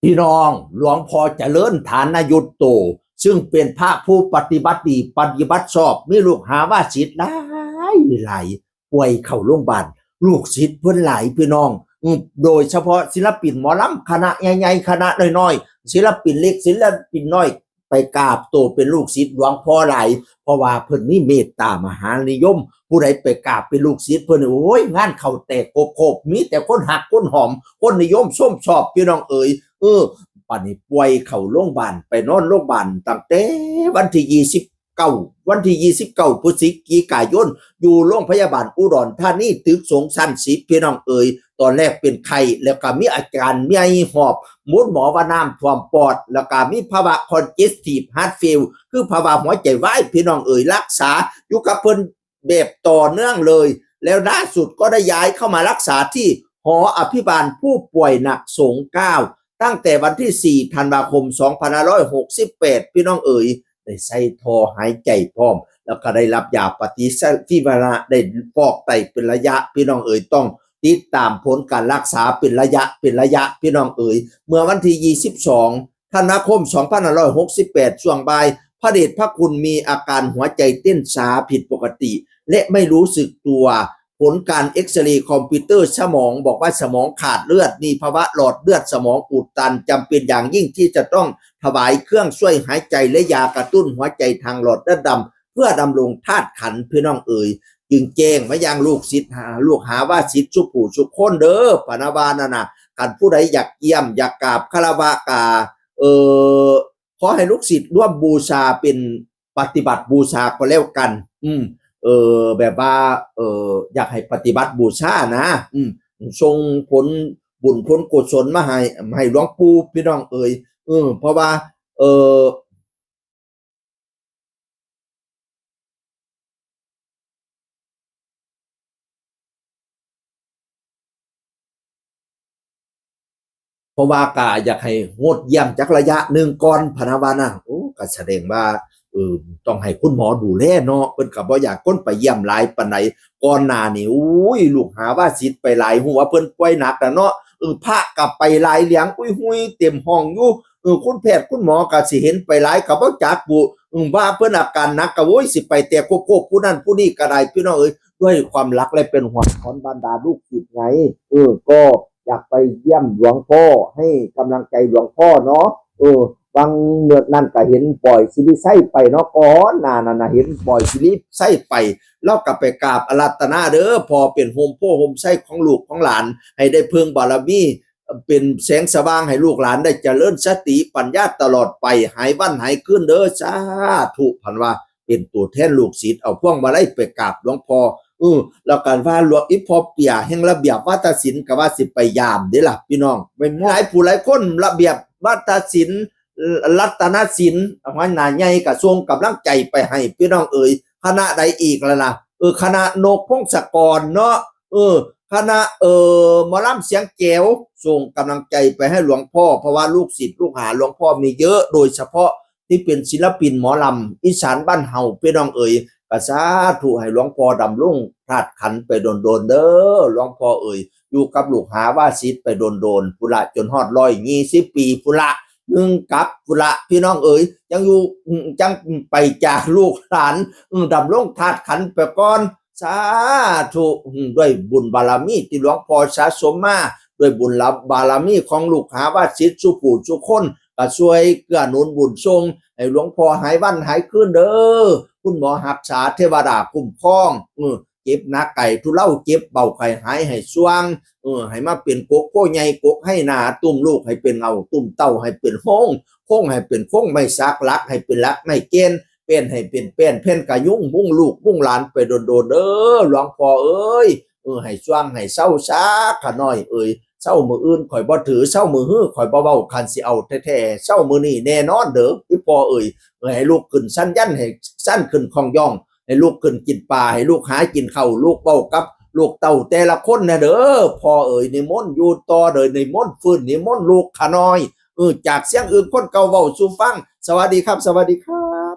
พี่น้องหลวงพ่อเจริญฐานยุตโตซึ่งเป็นพระผู้ปฏิบัติดีปฏิบัติชอบมีลูกหาว่าศิษย์หลายป่วยเข้าโรงพยาบาลลูกศิษย์เพิ่นหลายพี่น้องโดยเฉพาะศิลปินหมอลำคณะใหญ่ๆคณะน้อยๆศิลปินเล็กศิลปินน้อยไปกราบโตเป็นลูกศิษย์หลวงพ่อหลายเพราะว่าเพิ่นมีเมตตามหานิยมผู้ใดไปกราบเป็นลูกศิษย์เพิ่นโอ้ยงานเข้าแตกโคบมีแต่คนหักคนหอมคนนิยมชมชอบพี่น้องเอ๋ยป่านนี้ป่วยเข้าโรงพยาบาลไปนอนโรงพยาบาลตั้งแต่วันที่29พฤศจิกายนอยู่โรงพยาบาลอุดรธานีตึกสงสัน10พี่น้องเอ๋ยตอนแรกเป็นไข้แล้วก็มีอาการมีไอหอบหมอว่าน้ำท่วมปอดแล้วก็มีภาวะ congestive heart failure คือภาวะหัวใจวายพี่น้องเอ๋ยรักษาอยู่กับเพิ่นแบบต่อเนื่องเลยแล้วล่าสุดก็ได้ย้ายเข้ามารักษาที่หออภิบาลผู้ป่วยหนักสง9ตั้งแต่วันที่4ธันวาคม2568พี่น้องเอ๋ยได้ใส่ท่อหายใจพร้อมแล้วก็ได้รับยาปฏิชีวนะได้ฟอกไตเป็นระยะพี่น้องเอ๋ยต้องติดตามผลการรักษาเป็นระยะพี่น้องเอ๋ยเมื่อวันที่22ธันวาคม2568ช่วงบ่ายพระเดชพระคุณมีอาการหัวใจเต้นช้าผิดปกติและไม่รู้สึกตัวผลการเอ็กซเรย์คอมพิวเตอร์สมองบอกว่าสมองขาดเลือดมีภาวะหลอดเลือดสมองอุดตันจำเป็นอย่างยิ่งที่จะต้องถวายเครื่องช่วยหายใจและยากระตุ้นหัวใจทางหลอดเลือดดำเพื่อดำรงธาตุขันธ์พี่น้องเอ๋ยจึงแจ้งมายังลูกศิษย์ลูกหาว่าศิษย์สุผู้สุคนเด้อปานาวานั่นน่ะกันผู้ใดอยากเยี่ยมอยากกราบคารวะกาขอให้ลูกศิษย์ร่วมบูชาเป็นปฏิบัติบูชาก็แล้วกันแบบว่าอยากให้ปฏิบัติบูชานะส่งผลบุญผลกุศลมาให้หลวงปู่พี่น้องเอ๋ยเพราะว่าเพราะว่ากาอยากให้งดเยี่ยมจักระยะหนึ่งก่อนพะนะว่านะโอ้ก็แสดงว่าต้องให้คุณหมอดูแลเนาะเพิ่นก็บ่อยากคนไปเยี่ยมหลายปานใดก่อนหน้านี้อุ้ยลูกหาว่าศิษย์ไปหลายหัวเพิ่นป่วยหนักอะเนาะพระก็ไปหลายเลี้ยงอุ้ยๆเต็มห้องอยู่คุณแพทย์คุณหมอก็สิเห็นไปหลายก็บ่จักบุว่าเพิ่นอาการหนักก็โอ้ยสิไปแต่โคบผู้นั้นผู้นี้ก็ได้พี่น้องเอ้ยด้วยความรักและเป็นห่วงของบรรดาลูกศิษย์ไงก็อยากไปเยี่ยมหลวงพ่อให้กำลังใจหลวงพ่อเนาะบางเมื่อนั่นก็เห็นปล่อยซิลิไส้ไปเนาะก่อนหน้านั้นนะเห็นปล่อยซิลิไส้ไปแล้วก็ไปกราบอาราธนาเด้อพอเป็นโฮมโพโฮมไส้ของลูกของหลานให้ได้เพิ่งบารมีเป็นแสงสว่างให้ลูกหลานได้เจริญสติปัญญาตลอดไปหายวันหายคืนเด้อสาธุพันว่าเป็นตัวแทนลูกศิษย์เอาพวงมาลัยไปกราบหลวงพ่อแล้วการว่าหลวงอีพอเปียแห่งระเบียบวัฒนศิลป์ก็ว่าสิไปยามเด้ล่ะพี่น้องเป็นหลายผู้หลายคนระเบียบวัฒนศิลป์รัตนศิลป์หัวหน้าใหญ่ก็ส่งกำลังใจไปให้พี่น้องเอ๋ยคณะใดอีกล่ะนะคณะนกพงศกรเนาะคณะหมอลำเสียงแก้วส่งกำลังใจไปให้หลวงพ่อเพราะว่าลูกศิษย์ลูกหาหลวงพ่อมีเยอะโดยเฉพาะที่เป็นศิลปินหมอลำอีสานบ้านเฮาพี่น้องเอ๋ยก็สาธุให้หลวงพ่อดำรงธาตุขันธ์ไปโดนๆเด้อหลวงพ่อเอ๋ยอยู่กับลูกหาว่าศิษย์ไปโดนๆพุละจนฮอด120ปีพุละกับพุละพี่น้องเอ๋ยยังอยู่จังไปจากลูกหลานดำรงธาตุขันธ์ไปก่อนสาธุด้วยบุญบารมีที่หลวงพ่อสะสมมาด้วยบุญบารมีของลูกหาว่าศิษย์สุผู้สุคนก็ช่วยเกื้อหนุนบุญทรงให้หลวงพ่อหายวันหายคืนเด้อคุณหมอหักษาเทวดาคุ้มครองเจ็บหนักไก่ทุเล่าเจ็บเบาไข่หายให้สว่างให้มาเป็นกกโก้ใหญ่กกให้หนาตุ่มลูกให้เป็นเงาตุ่มเต้าให้เป็นโค้งให้เป็นโค้งไม่ซักลักให้เป็นลักไม่เกณฑ์เป็นให้เป็นเป็นเพ่นกะยุ่งมุ่งลูกมุ่งหลานไปโดนเด้อหลวงพ่อเอ้ยให้สว่างให้เศร้าซาขะน้อยเอ้ยเศร้ามืออื่นข่อยบ่ถือเศร้ามือฮื้อข่อยบ่เว้าคันสิเอาแท้ๆเศร้ามือนี่แน่นอนเด้อพี่พ่อเอ้ยให้ลูกขึ้นสั้นยันให้สั้นขึ้นคองย่องให้ลูกขึ้นกินปลาให้ลูกหากินข้าวลูกเว้ากับลูกเต่าแต่ละคนนะเด้อพ่อเอ้ยนิมนต์อยู่ต่อเด้อนิมนต์ฟื้นนิมนต์ลูกขะน้อยจากเสียงอื่นคนเก่าเว้าสู่ฟังสวัสดีครับสวัสดีครับ